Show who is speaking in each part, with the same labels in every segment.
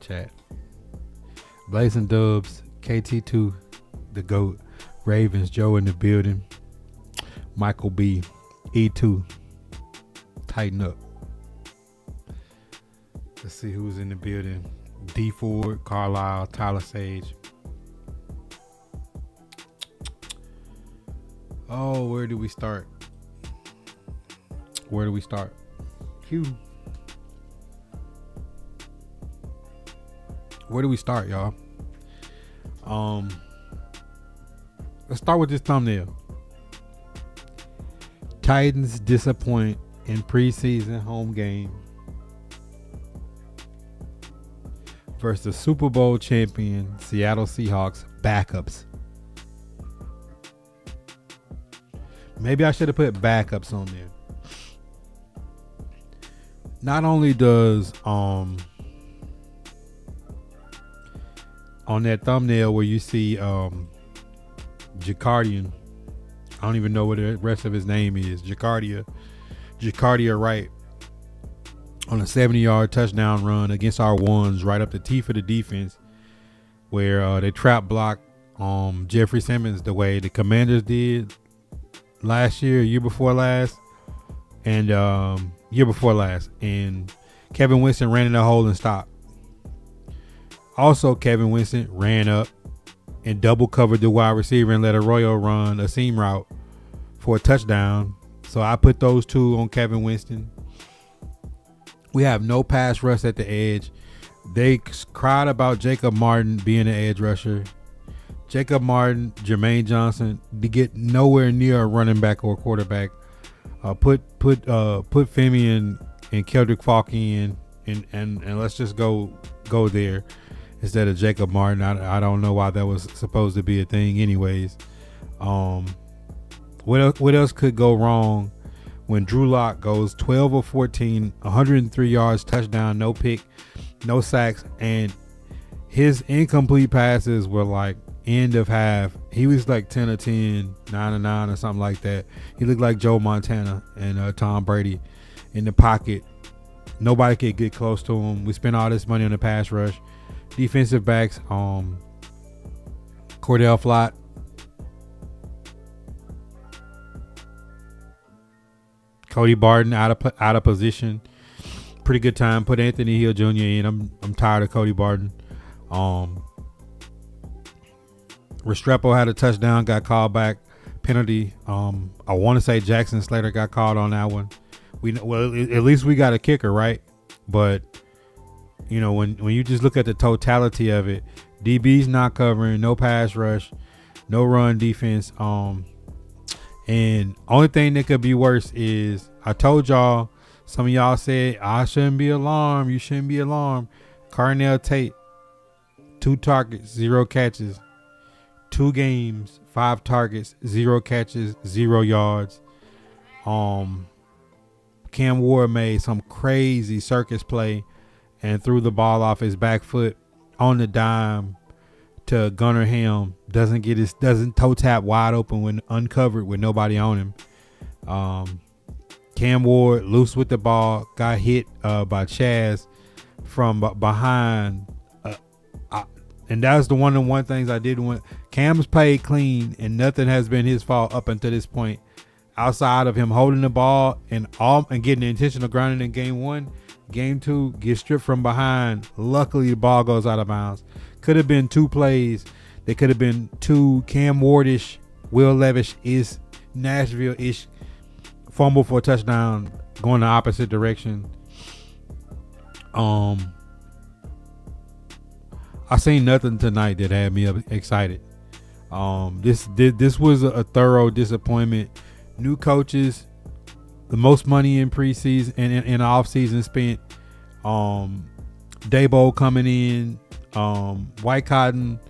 Speaker 1: chat. Blazing Dubs, KT2, the GOAT. Ravens, Joe in the building. Michael B, E2. Tighten up. Let's see who's in the building. D Ford, Carlisle, Tyler Sage. Oh, where do we start? Q. Where do we start, y'all? Let's start with this thumbnail. Titans disappoint in preseason home game versus Super Bowl champion Seattle Seahawks backups. Maybe I should have put backups on there. Not only does on that thumbnail where you see Jacardian, I don't even know what the rest of his name is. Jacardia Wright on a 70-yard touchdown run against our ones right up the teeth of the defense, where they trap block Jeffrey Simmons the way the Commanders did year before last, and Kevin Winston ran in the hole and stopped. Also, Kevin Winston ran up and double covered the wide receiver and let Arroyo run a seam route for a touchdown. So I put those two on Kevin Winston. We have no pass rush at the edge. They cried about Jacob Martin being an edge rusher. Jacob Martin, Jermaine Johnson, to get nowhere near a running back or a quarterback. Put Femi and Keldrick Falk in, and let's just go there instead of Jacob Martin. I don't know why that was supposed to be a thing anyways. What else could go wrong when Drew Lock goes 12 of 14, 103 yards, touchdown, no pick, no sacks, and his incomplete passes were like end of half. He was like 10 of 10, 9 of 9 or something like that. He looked like Joe Montana and Tom Brady in the pocket. Nobody could get close to him. We spent all this money on the pass rush. Defensive backs, Cordell Flott, Cody Barton out of position. Pretty good time. Put Anthony Hill Jr. in. I'm tired of Cody Barton. Restrepo had a touchdown, got called back, penalty. I want to say Jackson Slater got called on that one. At least we got a kicker, right? But you know, when you just look at the totality of it, DB's not covering, no pass rush, no run defense. And only thing that could be worse is, I told y'all, some of y'all said I shouldn't be alarmed. You shouldn't be alarmed. Carnell Tate, 2 targets, 0 catches. 2 games, 5 targets, 0 catches, 0 yards. Cam Ward made some crazy circus play and threw the ball off his back foot on the dime to Gunnar Helm. Doesn't toe tap wide open when uncovered with nobody on him. Cam Ward loose with the ball, got hit by Chaz from behind. And that's the one things I didn't want. Cam's played clean, and nothing has been his fault up until this point, outside of him holding the ball and getting the intentional grounding in game 1. Game 2, get stripped from behind. Luckily, the ball goes out of bounds. Could have been 2 plays. They could have been 2 Cam Wardish, Will Levis-ish, Nashville-ish fumble for a touchdown going the opposite direction. I seen nothing tonight that had me excited. This was a thorough disappointment. New coaches, the most money in preseason and in off season spent. Dabo coming in, White Cotton,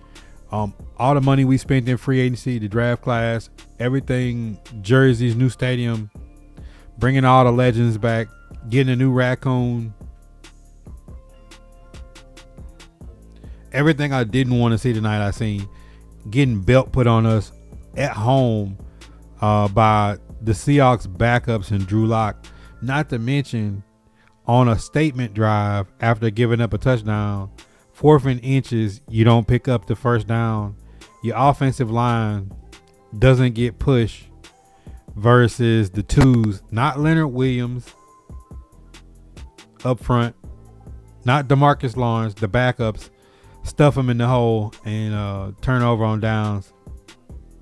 Speaker 1: all the money we spent in free agency, the draft class, everything, jerseys, new stadium, bringing all the legends back, getting a new raccoon. Everything I didn't want to see tonight, I seen. Getting belt put on us at home by the Seahawks backups and Drew Lock. Not to mention on a statement drive after giving up a touchdown 4th and inches, you don't pick up the first down. Your offensive line doesn't get pushed versus the twos, not Leonard Williams up front, not DeMarcus Lawrence, the backups, stuff them in the hole and turnover on downs.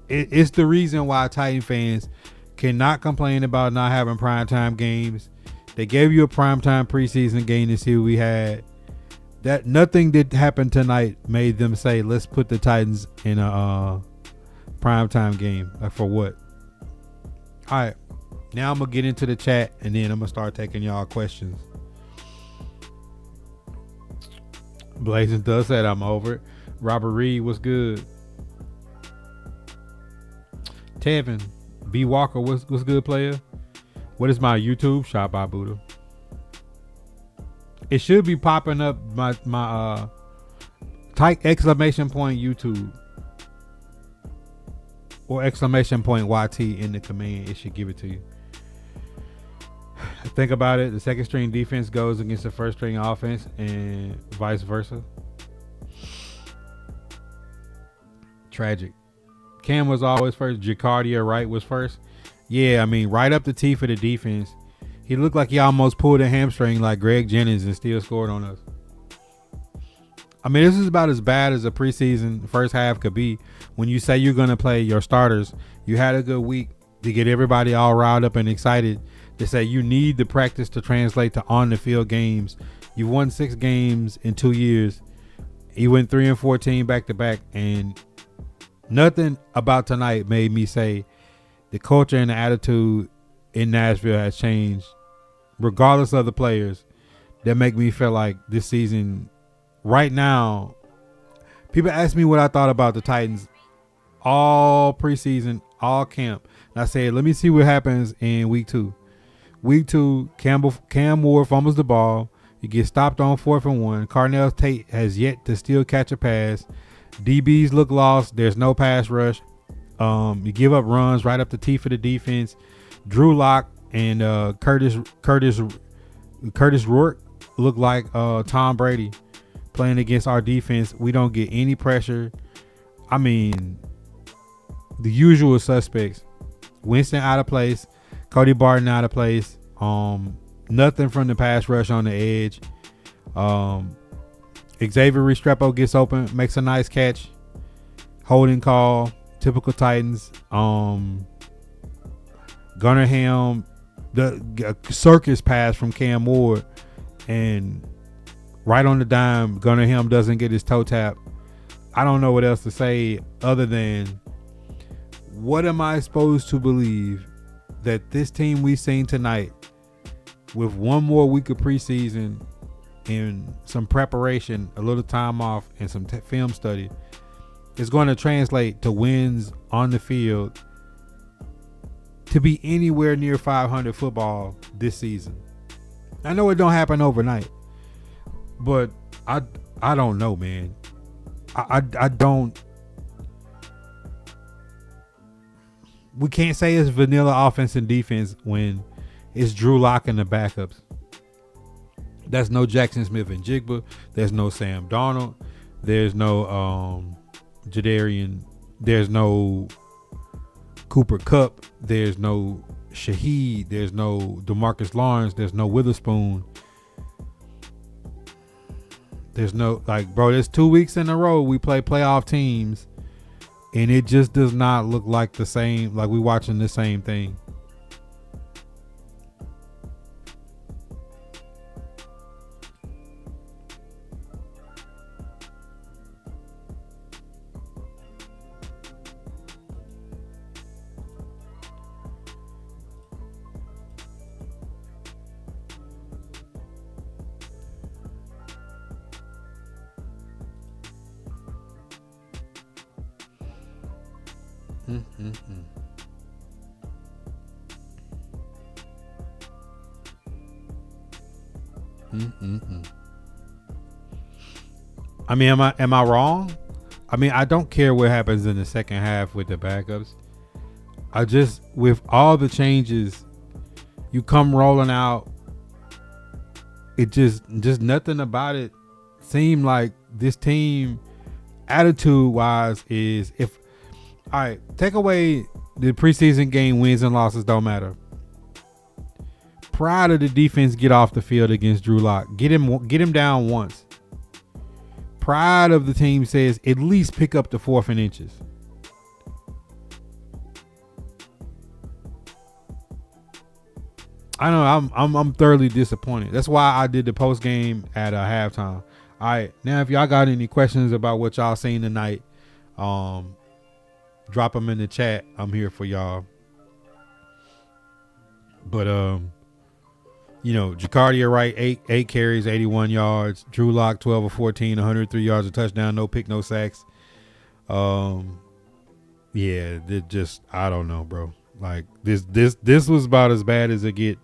Speaker 1: It's the reason why Titan fans cannot complain about not having primetime games. They gave you a primetime preseason game to see what we had. That nothing that happened tonight made them say, let's put the Titans in a primetime game. Like for what? All right. Now I'm going to get into the chat and then I'm going to start taking y'all questions. Blazing does said I'm over it. Robert Reed was good. Tevin B. Walker was good player. What is my YouTube? Shotbybuddha. It should be popping up my type exclamation point YouTube or exclamation point YT in the command. It should give it to you. Think about it. The second string defense goes against the first string offense and vice versa. Tragic. Cam was always first. Jacardia Wright was first. Yeah, I mean, right up the tee for the defense. He looked like he almost pulled a hamstring like Greg Jennings and still scored on us. I mean, this is about as bad as a preseason first half could be. When you say you're going to play your starters, you had a good week to get everybody all riled up and excited to say you need the practice to translate to on-the-field games. You won 6 games in 2 years. You went 3-14 back-to-back, and nothing about tonight made me say the culture and the attitude in Nashville has changed, regardless of the players, that make me feel like this season, right now, people ask me what I thought about the Titans all preseason, all camp. And I said, let me see what happens in week 2. Week 2, Cam Ward fumbles the ball. He gets stopped on 4th and 1. Carnell Tate has yet to still catch a pass. DBs look lost. There's no pass rush. You give up runs right up the tee for the defense. Drew Lock and Curtis Rourke look like Tom Brady playing against our defense. We don't get any pressure. I mean, the usual suspects. Winston out of place. Cody Barton out of place. Nothing from the pass rush on the edge. Xavier Restrepo gets open, makes a nice catch. Holding call. Typical Titans. Gunnar Helm, the circus pass from Cam Ward, and right on the dime, Gunnar Helm doesn't get his toe tap. I don't know what else to say other than, what am I supposed to believe that this team we've seen tonight, with one more week of preseason and some preparation, a little time off, and some film study, is going to translate to wins on the field to be anywhere near 500 football this season? I know it don't happen overnight, but I don't know, man. I don't. We can't say it's vanilla offense and defense when it's Drew Lock and the backups. That's no Jackson Smith and Jigba. There's no Sam Darnold. There's no Jadarian. There's no Cooper Kupp. There's no Shaheed. There's no DeMarcus Lawrence. There's no Witherspoon. There's no, like, bro, there's 2 weeks in a row we play playoff teams, and it just does not look like the same, like we watching the same thing. I mean, am I wrong? I mean, I don't care what happens in the second half with the backups. I just, with all the changes, you come rolling out. It just nothing about it seem like this team, attitude wise, is if all right, take away the preseason game wins and losses don't matter. Pride of the defense get off the field against Drew Lock. Get him down once. Pride of the team says at least pick up the 4th and inches. I know I'm thoroughly disappointed. That's why I did the post game at halftime. All right, now if y'all got any questions about what y'all seen tonight, drop them in the chat. I'm here for y'all. But Jacardia Wright 8 carries, 81 yards. Drew Lock 12 of 14, 103 yards, a touchdown, no pick, no sacks. I don't know, bro. Like this was about as bad as it get.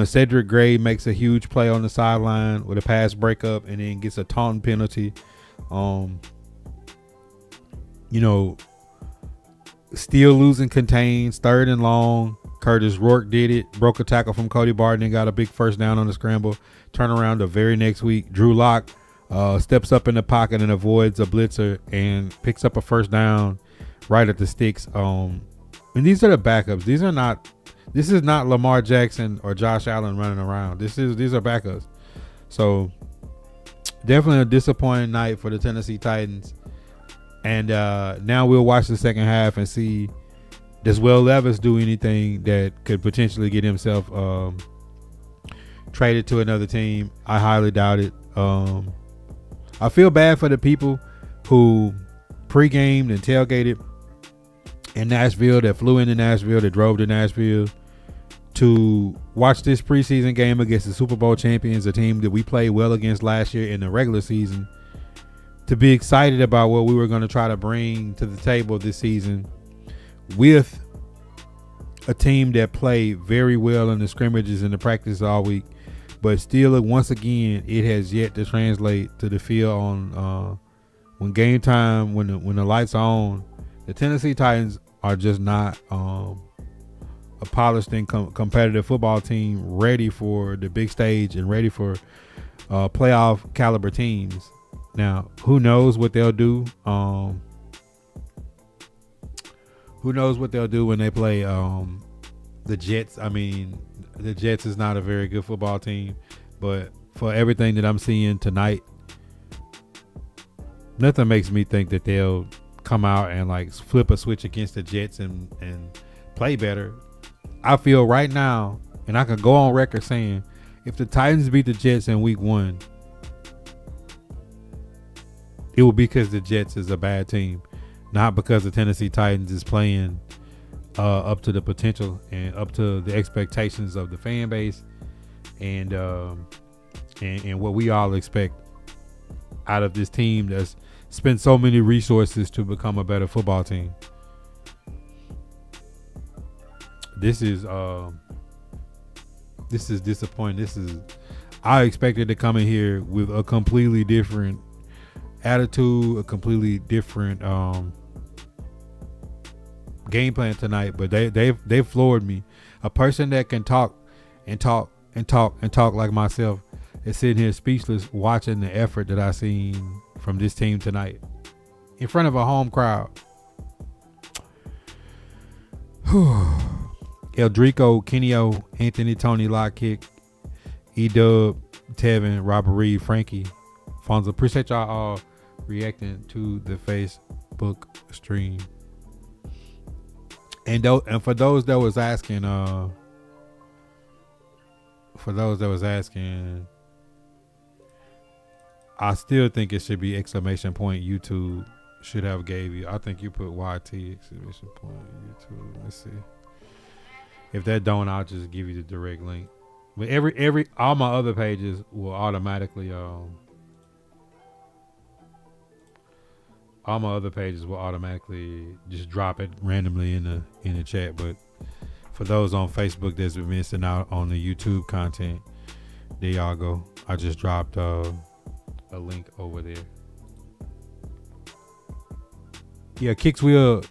Speaker 1: Cedric Gray makes a huge play on the sideline with a pass breakup and then gets a taunting penalty. Still losing contains, 3rd and long. Curtis Rourke did it, broke a tackle from Cody Barton and got a big first down on the scramble. Turn around the very next week. Drew Lock steps up in the pocket and avoids a blitzer and picks up a first down right at the sticks. And these are the backups. This is not Lamar Jackson or Josh Allen running around. These are backups. So definitely a disappointing night for the Tennessee Titans. And now we'll watch the second half and see, does Will Levis do anything that could potentially get himself traded to another team? I highly doubt it. I feel bad for the people who pre-gamed and tailgated in Nashville, that flew into Nashville, that drove to Nashville to watch this preseason game against the Super Bowl champions, a team that we played well against last year in the regular season, to be excited about what we were going to try to bring to the table this season with a team that played very well in the scrimmages and the practice all week, but still, once again, it has yet to translate to the field on when game time, when the lights are on. The Tennessee Titans are just not a polished and competitive football team ready for the big stage and ready for playoff caliber teams. Now, who knows what they'll do? Who knows what they'll do when they play the Jets? I mean, the Jets is not a very good football team, but for everything that I'm seeing tonight, nothing makes me think that they'll come out and like flip a switch against the Jets and play better. I feel right now, and I can go on record saying, if the Titans beat the Jets in week 1, it will be because the Jets is a bad team, not because the Tennessee Titans is playing up to the potential and up to the expectations of the fan base and what we all expect out of this team that's spent so many resources to become a better football team. This is disappointing. I expected to come in here with a completely different attitude, a completely different game plan tonight, but they floored me. A person that can talk like myself is sitting here speechless watching the effort that I seen from this team tonight in front of a home crowd. Eldrico, Kenio, Anthony, Tony, Lockkick, E-Dub, Tevin, Robert Reed, Frankie, Fonzo. Appreciate y'all all reacting to the Facebook stream. And for those that was asking, I still think it should be exclamation point YouTube should have gave you. I think you put YT exclamation point YouTube. Let's see. If that don't, I'll just give you the direct link. But all my other pages will automatically just drop it randomly in the chat. But for those on Facebook that's been missing out on the YouTube content, there y'all go. I just dropped a link over there. Yeah, Kicks Wheel,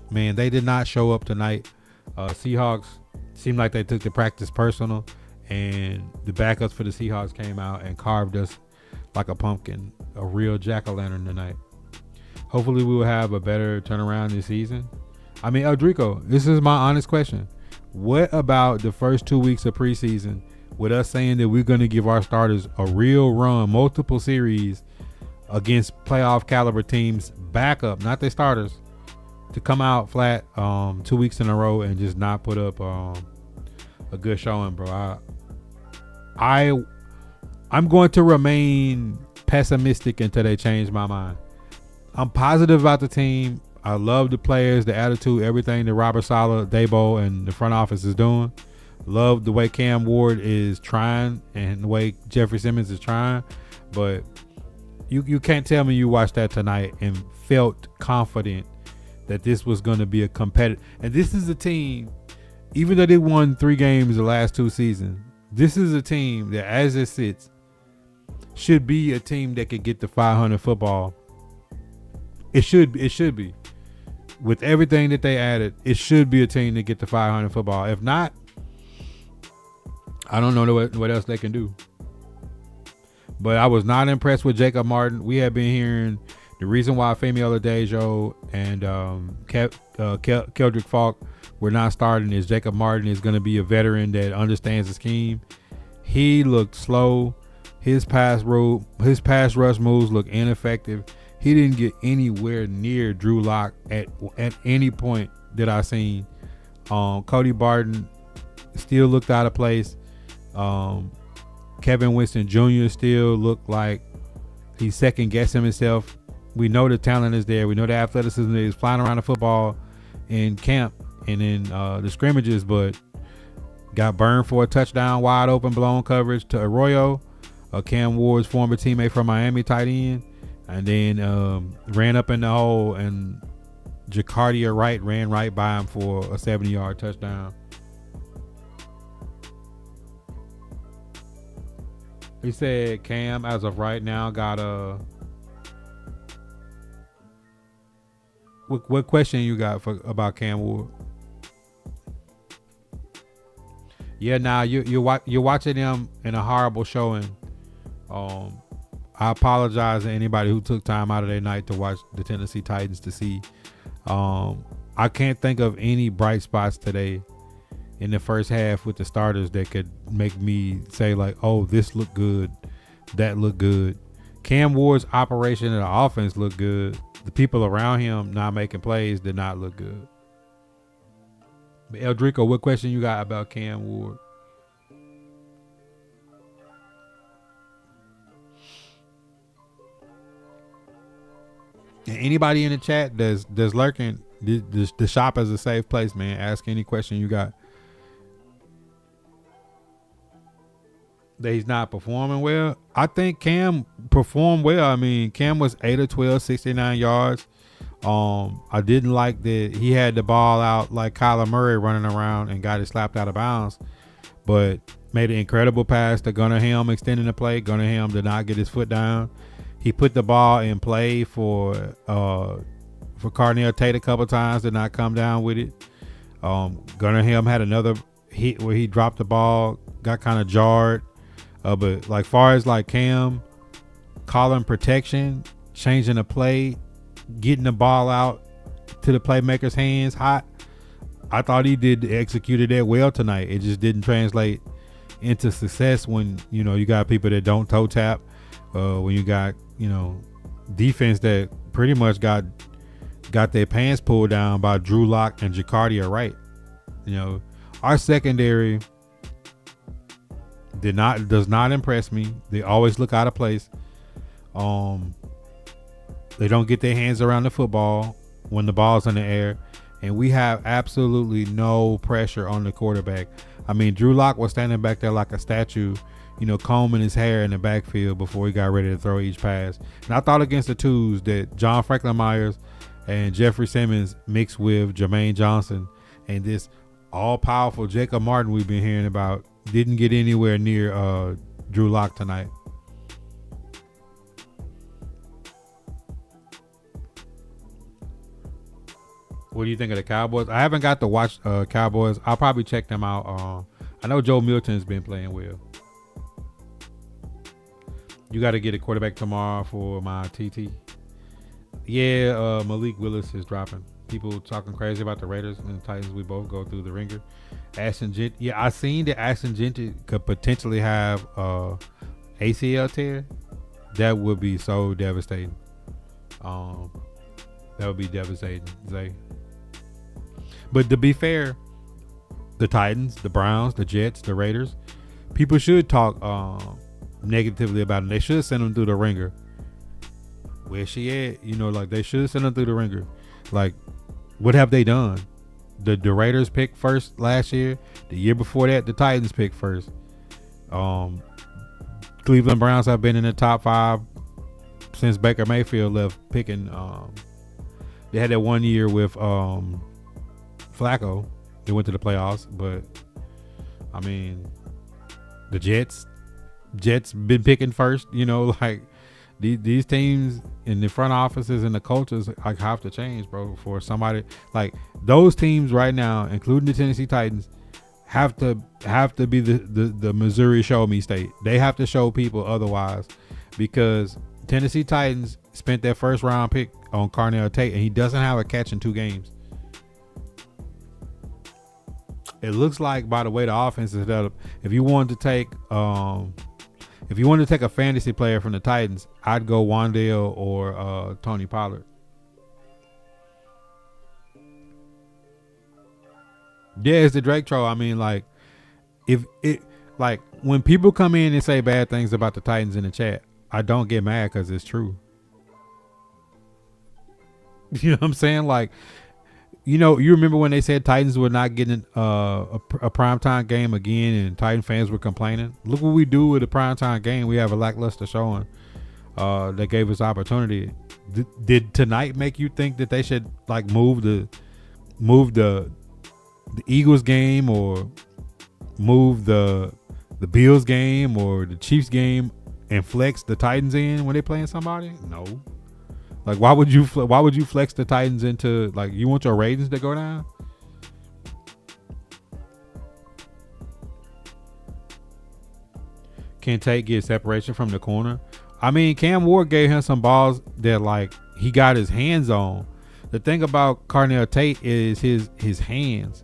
Speaker 1: man, they did not show up tonight. Seahawks seemed like they took the practice personal, and the backups for the Seahawks came out and carved us like a pumpkin, a real jack-o'-lantern tonight. Hopefully we will have a better turnaround this season. I mean, Eldrico, this is my honest question. What about the first 2 weeks of preseason with us saying that we're going to give our starters a real run, multiple series against playoff caliber teams, backup, not their starters, to come out flat 2 weeks in a row and just not put up a good showing, bro? I'm going to remain pessimistic until they change my mind. I'm positive about the team. I love the players, the attitude, everything that Robert Saleh, Dabo, and the front office is doing. Love the way Cam Ward is trying and the way Jeffrey Simmons is trying. But you can't tell me you watched that tonight and felt confident that this was going to be a competitive. And this is a team, even though they won 3 games the last 2 seasons, this is a team that, as it sits, should be a team that could get to 500 football. It should be. With everything that they added, it should be a team that get to 500 football. If not, I don't know what else they can do. But I was not impressed with Jacob Martin. We have been hearing the reason why Femi Oladejo and Keldrick Falk were not starting is Jacob Martin is going to be a veteran that understands the scheme. He looked slow. His pass rush moves look ineffective. He didn't get anywhere near Drew Lock at any point that I seen. Cody Barton still looked out of place. Kevin Winston Jr. still looked like he's second guessing himself. We know the talent is there. We know the athleticism is flying around the football in camp and in the scrimmages, but got burned for a touchdown, wide open blown coverage to Arroyo, Cam Ward's former teammate from Miami, tight end. And then ran up in the hole, and Jacardia Wright ran right by him for a 70-yard touchdown. He said Cam, as of right now, got a... What question you got about Cam Ward? Yeah, now you're watching them in a horrible showing. I apologize to anybody who took time out of their night to watch the Tennessee Titans to see. I can't think of any bright spots today in the first half with the starters that could make me say like, oh, this looked good, that looked good. Cam Ward's operation of the offense looked good. The people around him not making plays did not look good. But Eldrico, what question you got about Cam Ward? And anybody in the chat that's lurking, the shop is a safe place, man. Ask any question you got. That he's not performing well. I think Cam performed well. I mean, Cam was 8 of 12, 69 yards. I didn't like that he had the ball out like Kyler Murray running around and got it slapped out of bounds, but made an incredible pass to Gunnar Helm extending the play. Gunnar Helm did not get his foot down. He put the ball in play for Carnell Tate a couple times, did not come down with it. Gunnar Helm had another hit where he dropped the ball, got kind of jarred. But like far as like Cam calling protection, changing the play, getting the ball out to the playmaker's hands hot, I thought he executed that well tonight. It just didn't translate into success when, you know, you got people that don't toe tap, when you got, you know, defense that pretty much got their pants pulled down by Drew Lock and Jacardia Wright. You know, our secondary does not impress me. They always look out of place. They don't get their hands around the football when the ball's in the air, and we have absolutely no pressure on the quarterback. I mean, Drew Lock was standing back there like a statue, you know, combing his hair in the backfield before he got ready to throw each pass. And I thought against the twos that John Franklin Myers and Jeffrey Simmons mixed with Jermaine Johnson and this all-powerful Jacob Martin we've been hearing about didn't get anywhere near Drew Lock tonight. What do you think of the Cowboys? I haven't got to watch Cowboys. I'll probably check them out. I know Joe Milton's been playing well. You got to get a quarterback tomorrow for my TT. Yeah, Malik Willis is dropping. People talking crazy about the Raiders and the Titans. We both go through the ringer. Ashton Gent. Yeah, I seen that Ashton Gent could potentially have ACL tear. That would be so devastating. That would be devastating, Zay. But to be fair, the Titans, the Browns, the Jets, the Raiders, people should talk negatively about them. They should send them through the ringer. Where she at? You know, like they should send them through the ringer. Like, what have they done? The Raiders picked first last year. The year before that, the Titans picked first. Cleveland Browns have been in the top 5 since Baker Mayfield left picking. They had that 1 year with Flacco. They went to the playoffs, but I mean, the Jets been picking first. You know, like these teams in the front offices and the coaches like have to change, bro. For somebody like those teams right now, including the Tennessee Titans, have to be the Missouri Show Me State. They have to show people otherwise, because Tennessee Titans spent their first round pick on Carnell Tate, and he doesn't have a catch in 2 games. It looks like, by the way the offense is set up, if you wanted to take a fantasy player from the Titans, I'd go Wandale or Tony Pollard. Yeah, it's the Drake troll. I mean, like, if it like when people come in and say bad things about the Titans in the chat, I don't get mad because it's true. You know what I'm saying? Like, you know, you remember when they said Titans were not getting a primetime game again, and Titan fans were complaining. Look what we do with a primetime game. We have a lackluster showing that gave us opportunity. Did tonight make you think that they should like move the Eagles game, or move the Bills game, or the Chiefs game, and flex the Titans in when they're playing somebody? No. Like, why would you flex the Titans into, like, you want your ratings to go down? Can Tate get separation from the corner? I mean, Cam Ward gave him some balls that, like, he got his hands on. The thing about Carnell Tate is his hands.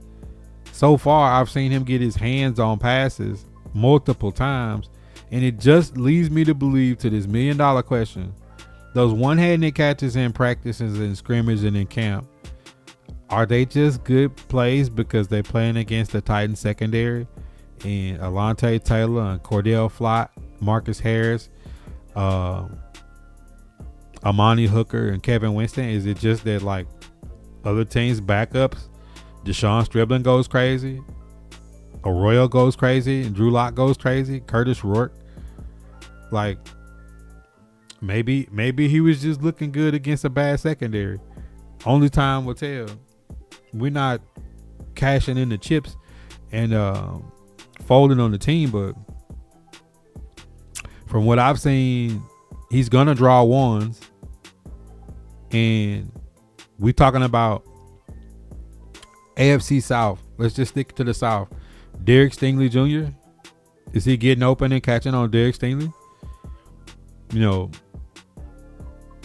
Speaker 1: So far, I've seen him get his hands on passes multiple times, and it just leads me to believe, to this $1 million question, those one-handed catches in practices and scrimmage and in camp, are they just good plays because they're playing against the Titans secondary and Alontae Taylor and Cordell Flott, Marcus Harris, Amani Hooker and Kevin Winston? Is it just that, like, other teams' backups, Deshaun Striblin goes crazy, Arroyo goes crazy, and Drew Lock goes crazy, Curtis Rourke? Like, maybe he was just looking good against a bad secondary. Only time will tell. We're not cashing in the chips and folding on the team, but from what I've seen, he's gonna draw ones, and we're talking about AFC South. Let's just stick to the South. Derek Stingley Jr., is he getting open and catching on Derek Stingley? You know,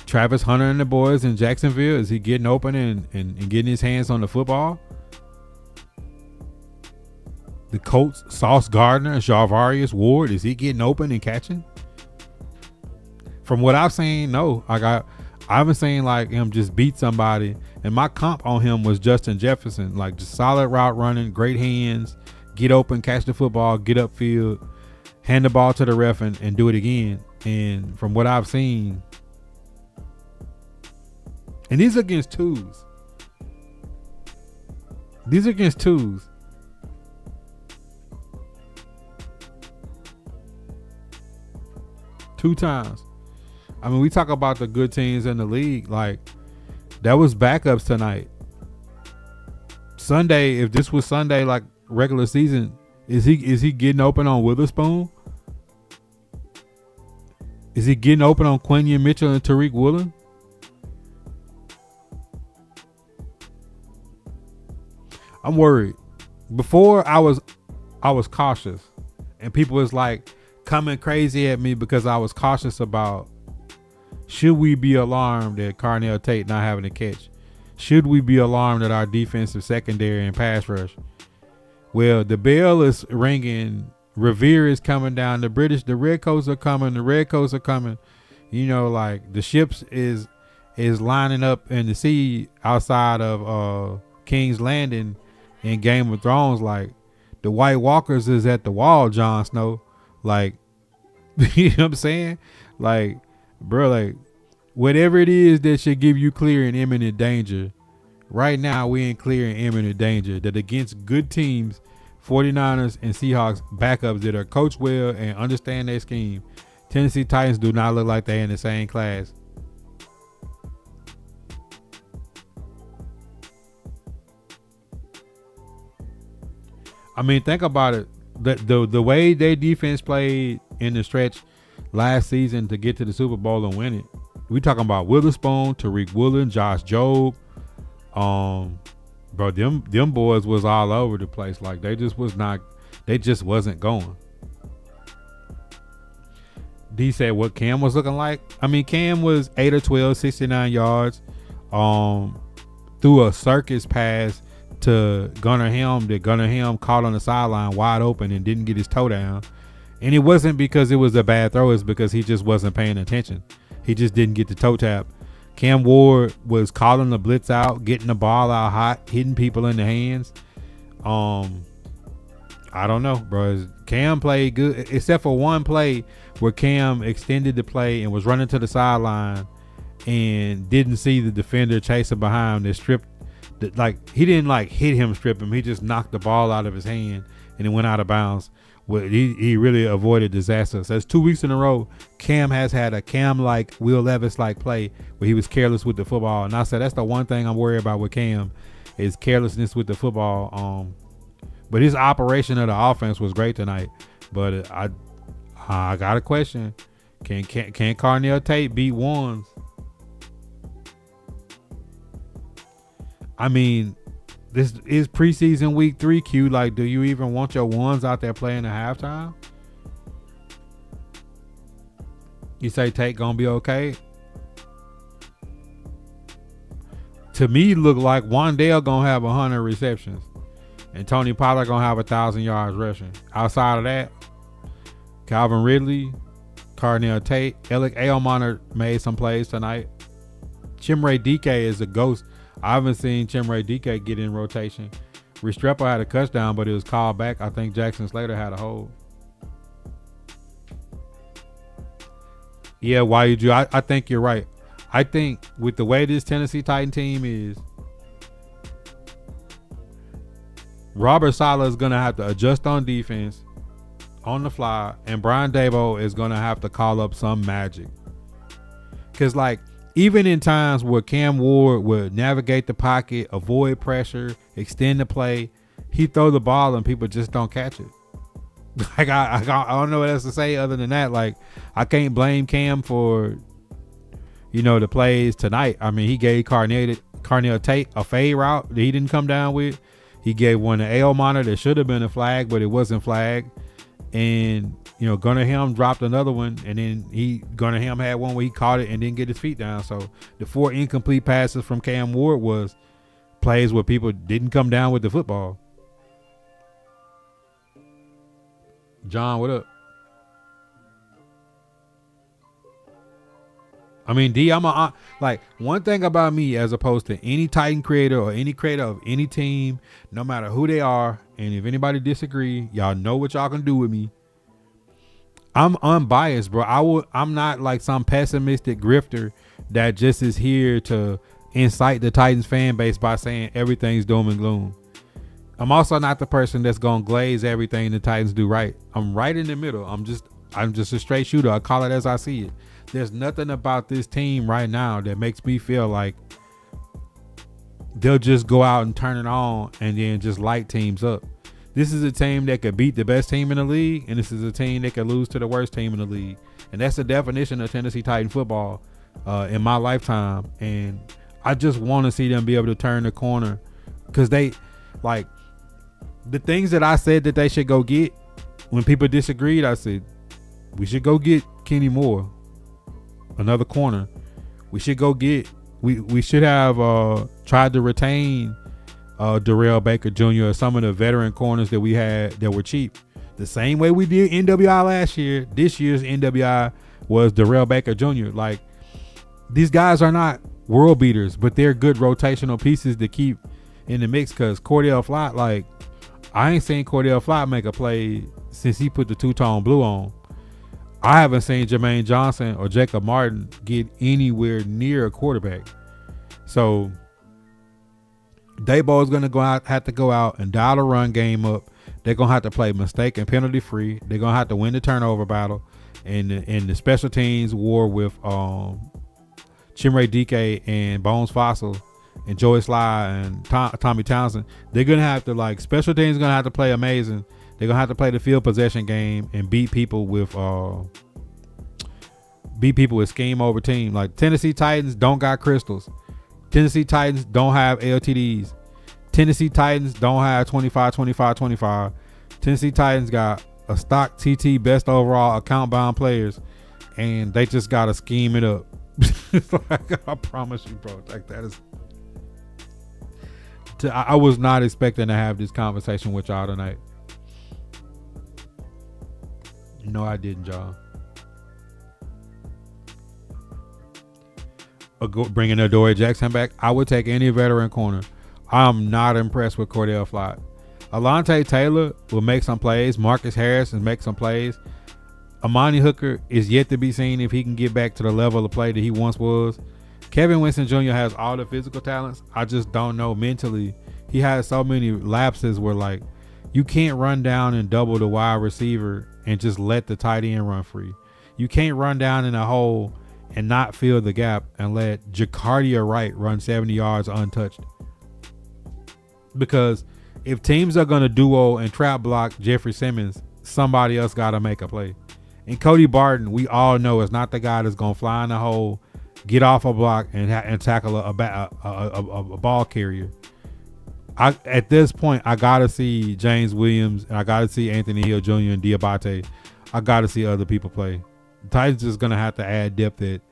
Speaker 1: Travis Hunter and the boys in Jacksonville, is he getting open and getting his hands on the football? The Colts, Sauce Gardner, Jarvarius Ward, is he getting open and catching? From what I've seen, no. I haven't seen like him just beat somebody. And my comp on him was Justin Jefferson, like just solid route running, great hands, get open, catch the football, get upfield, hand the ball to the ref and do it again. And from what I've seen, and these are against twos. These are against twos. Two times. I mean, we talk about the good teams in the league. Like, that was backups tonight. Sunday, if this was Sunday, like regular season, is he getting open on Witherspoon? Is he getting open on Quinion Mitchell and Tariq Woolen? I'm worried. Before I was cautious, and people was like, coming crazy at me because I was cautious about, should we be alarmed at Carnell Tate not having a catch? Should we be alarmed at our defensive secondary and pass rush? Well, the bell is ringing. Revere is coming down. The Redcoats are coming. The Redcoats are coming. You know, like the ships is lining up in the sea outside of King's Landing in Game of Thrones. Like the White Walkers is at the wall, Jon Snow. Like, you know what I'm saying? Like, bro, like whatever it is that should give you clear and imminent danger, right now we in clear and imminent danger. That against good teams, 49ers and Seahawks backups that are coached well and understand their scheme, Tennessee Titans do not look like they're in the same class. I mean, think about it. The way their defense played in the stretch last season to get to the Super Bowl and win it. We talking about Witherspoon, Tariq Woolen, Josh Jobe. Bro, them boys was all over the place. Like they just wasn't going. D said what Cam was looking like. I mean, Cam was 8 or 12, 69 yards. Threw a circus pass to Gunnar Helm that Gunnar Helm caught on the sideline wide open and didn't get his toe down. And it wasn't because it was a bad throw, it's because he just wasn't paying attention. He just didn't get the toe tap. Cam Ward was calling the blitz out, getting the ball out hot, hitting people in the hands. I don't know, bro. Cam played good, except for one play where Cam extended the play and was running to the sideline and didn't see the defender chasing behind that stripped. Like he didn't like hit him, strip him. He just knocked the ball out of his hand and it went out of bounds. Well, he really avoided disaster. So that's 2 weeks in a row. Cam has had a Cam-like, Will Levis-like play where he was careless with the football. And I said that's the one thing I'm worried about with Cam is carelessness with the football. But his operation of the offense was great tonight. But I got a question: Can Carnell Tate beat ones? I mean, this is preseason week 3, Q. Like, do you even want your ones out there playing at halftime? You say Tate gonna be okay? To me, look like Wandale gonna have 100 receptions, and Tony Pollard gonna have 1,000 yards rushing. Outside of that, Calvin Ridley, Carnell Tate, Alec Ailmonier made some plays tonight. Chimere DK is a ghost. I haven't seen Chimere DK get in rotation. Restrepo had a touchdown, but it was called back. I think Jackson Slater had a hold. Yeah, why you? I think you're right. I think with the way this Tennessee Titan team is, Robert Saleh is going to have to adjust on defense on the fly, and Brian Daboll is going to have to call up some magic. Because, like, even in times where Cam Ward would navigate the pocket, avoid pressure, extend the play, he throw the ball and people just don't catch it. Like I don't know what else to say other than that. Like I can't blame Cam for, the plays tonight. I mean, he gave Carnell Tate a fade route that he didn't come down with. He gave one to Ailmonier that should have been a flag, but it wasn't flagged. And Gunnar Helm dropped another one, and then Gunnar Helm had one where he caught it and didn't get his feet down. So the 4 incomplete passes from Cam Ward was plays where people didn't come down with the football. John, what up? I mean, D, like one thing about me as opposed to any Titan creator or any creator of any team, no matter who they are, and if anybody disagree, y'all know what y'all can do with me. I'm unbiased, bro. I'm not like some pessimistic grifter that just is here to incite the Titans fan base by saying everything's doom and gloom. I'm also not the person that's gonna glaze everything the Titans do right. I'm right in the middle. I'm just a straight shooter. I call it as I see it. There's nothing about this team right now that makes me feel like they'll just go out and turn it on and then just light teams up. This is a team that could beat the best team in the league, and this is a team that could lose to the worst team in the league. And that's the definition of Tennessee Titan football in my lifetime. And I just want to see them be able to turn the corner because they, like, the things that I said that they should go get when people disagreed, I said, We should go get Kenny Moore, another corner. We should go get. We should have tried to retain Darrell Baker Jr. or some of the veteran corners that we had that were cheap. The same way we did NWI last year. This year's NWI was Darrell Baker Jr. Like, these guys are not world beaters, but they're good rotational pieces to keep in the mix. Because Cordell Flott, like, I ain't seen Cordell Flott make a play since he put the two-tone blue on. I haven't seen Jermaine Johnson or Jacob Martin get anywhere near a quarterback. So Daboll is going to have to go out and dial the run game up. They're going to have to play mistake and penalty free. They're going to have to win the turnover battle. And the special teams war with Chimere Dike and Bones Fossil and Joey Sly and Tommy Townsend. They're going to have to, like, special teams going to have to play amazing. They're going to have to play the field possession game and beat people with scheme over team. Like, Tennessee Titans don't got crystals. Tennessee Titans don't have LTDs. Tennessee Titans don't have 25. Tennessee Titans got a stock TT best overall account bound players, and they just got to scheme it up. Like, I promise you, bro. Like, that is. I was not expecting to have this conversation with y'all tonight. No, I didn't, y'all. Bringing Adoree Jackson back, I would take any veteran corner. I'm not impressed with Cordell Flott. Alontae Taylor will make some plays. Marcus Harris will make some plays. Amani Hooker is yet to be seen if he can get back to the level of play that he once was. Kevin Winston Jr. has all the physical talents. I just don't know mentally. He has so many lapses where, like, you can't run down and double the wide receiver and just let the tight end run free. You can't run down in a hole and not fill the gap and let Jacardia Wright run 70 yards untouched. Because if teams are going to duo and trap block Jeffrey Simmons, somebody else got to make a play. And Cody Barton, we all know, is not the guy that's going to fly in the hole, get off a block, and tackle a ball carrier. At this point, I got to see James Williams, and I got to see Anthony Hill Jr. and Diabate. I got to see other people play. The Titans is going to have to add depth.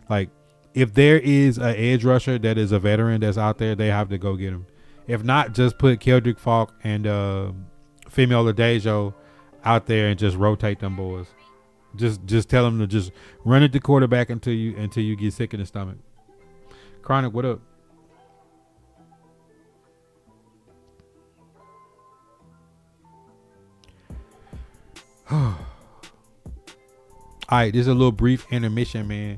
Speaker 1: Like, if there is an edge rusher that is a veteran that's out there, they have to go get him. If not, just put Keldrick Falk and Femi Oladejo out there and just rotate them boys. Just tell them to just run at the quarterback until you get sick in the stomach. Chronic, what up? All right, this is a little brief intermission, man.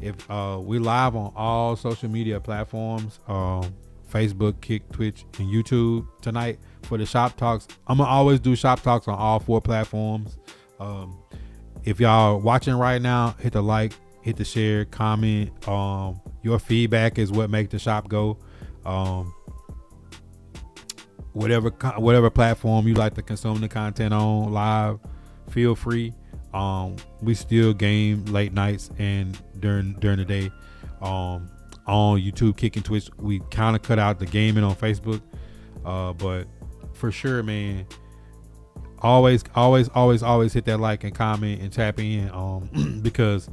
Speaker 1: If we live on all social media platforms, Facebook, Kick, Twitch, and YouTube tonight for the Shop Talks. I'm gonna always do Shop Talks on all 4 platforms. If y'all watching right now, hit the like, hit the share, comment. Your feedback is what makes the shop go. Whatever platform you like to consume the content on live, feel free. We still game late nights and during the day. On YouTube, Kick, and Twitch, we kind of cut out the gaming on Facebook. But for sure, man, always hit that like and comment and tap in, because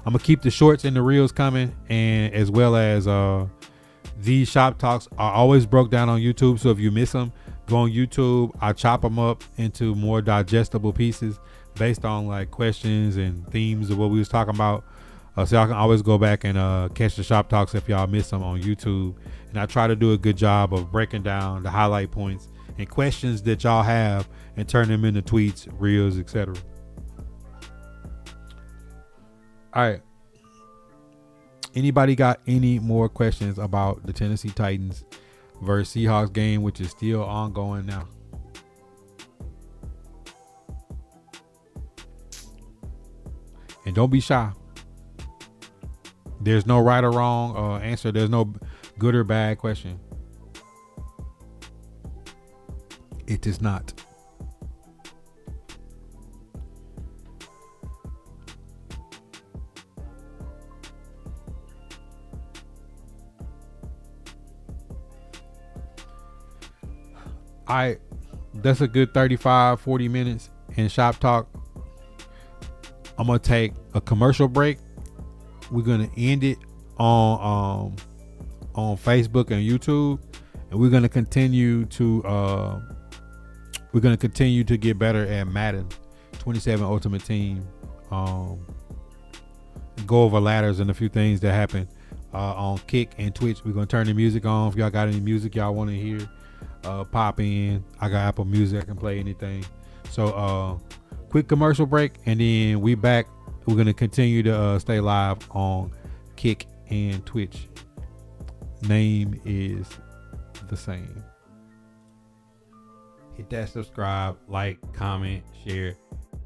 Speaker 1: I'm gonna keep the shorts and the reels coming, and as well as these Shop Talks are always broke down on YouTube. So if you miss them, go on YouTube. I chop them up into more digestible pieces based on, like, questions and themes of what we was talking about. So y'all can always go back and catch the Shop Talks if y'all miss them on YouTube. And I try to do a good job of breaking down the highlight points and questions that y'all have and turn them into tweets, reels, etc. All right. Anybody got any more questions about the Tennessee Titans versus Seahawks game, which is still ongoing now? And don't be shy. There's no right or wrong answer. There's no good or bad question. It is not. That's a good 35-40 minutes in Shop Talk I'm gonna take a commercial break. We're gonna end it on Facebook and YouTube, and we're gonna continue to get better at Madden 27 Ultimate Team. Go over ladders and a few things that happen on Kick and Twitch. We're gonna turn the music on. If y'all got any music y'all want to hear, pop in. I got Apple Music. I can play anything. So quick commercial break, and then we back. We're gonna continue to stay live on Kick and Twitch. Name is the same. Hit that subscribe, like, comment, share.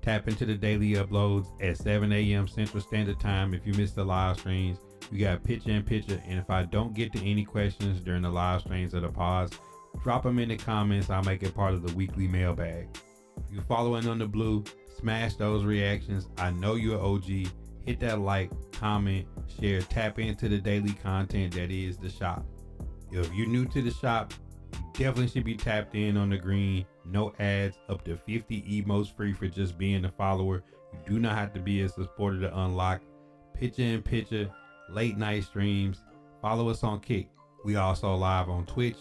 Speaker 1: Tap into the daily uploads at 7 a.m. Central Standard Time. If you missed the live streams, we got picture in picture. And if I don't get to any questions during the live streams or the pods, drop them in the comments. I'll make it part of the weekly mailbag. If you're following on the blue, smash those reactions. I know you're OG. Hit that like, comment, share. Tap into the daily content that is the shop. If you're new to the shop, you definitely should be tapped in on the green. No ads, up to 50 emotes free for just being a follower. You do not have to be a supporter to unlock picture in picture, late night streams. Follow us on Kick. We also live on Twitch.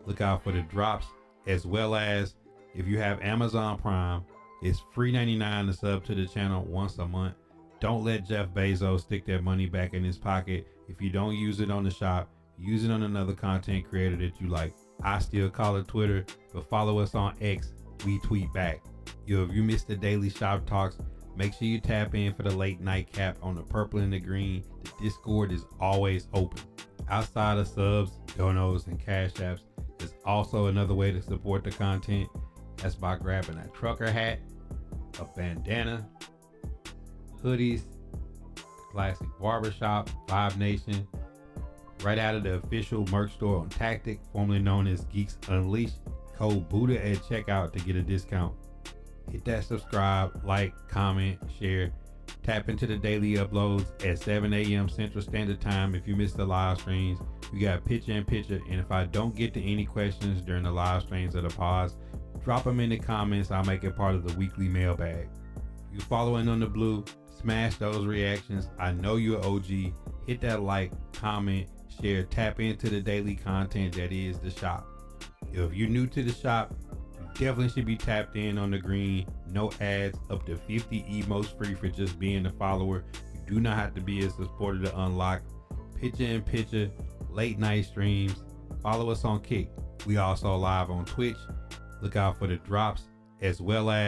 Speaker 1: Look out for the drops, as well as if you have Amazon Prime, it's free $99 to sub to the channel once a month. Don't let Jeff Bezos stick that money back in his pocket. If you don't use it on the shop, use it on another content creator that you like. I still call it Twitter, but follow us on X. We tweet back. If you missed the daily shop talks, make sure you tap in for the late night cap on the purple and the green. The Discord is always open. Outside of subs, donos, and cash apps, there's also another way to support the content. That's by grabbing a trucker hat, a bandana, hoodies, classic barbershop, Vibe Nation, right out of the official merch store on Tactic, formerly known as Geeks Unleashed. Code Buddha at checkout to get a discount. Hit that subscribe, like, comment, share. Tap into the daily uploads at 7 a.m. Central Standard Time. If you missed the live streams, we got picture in picture. And if I don't get to any questions during the live streams or the pods, drop them in the comments. I'll make it part of the weekly mailbag. If you're following on the blue, smash those reactions. I know you're OG. Hit that like, comment, share. Tap into the daily content that is the shop. If you're new to the shop, you definitely should be tapped in on the green. No ads, up to 50 emotes free for just being a follower. You do not have to be a supporter to unlock picture in picture, late night streams. Follow us on Kick. We also live on Twitch. Look out for the drops, as well as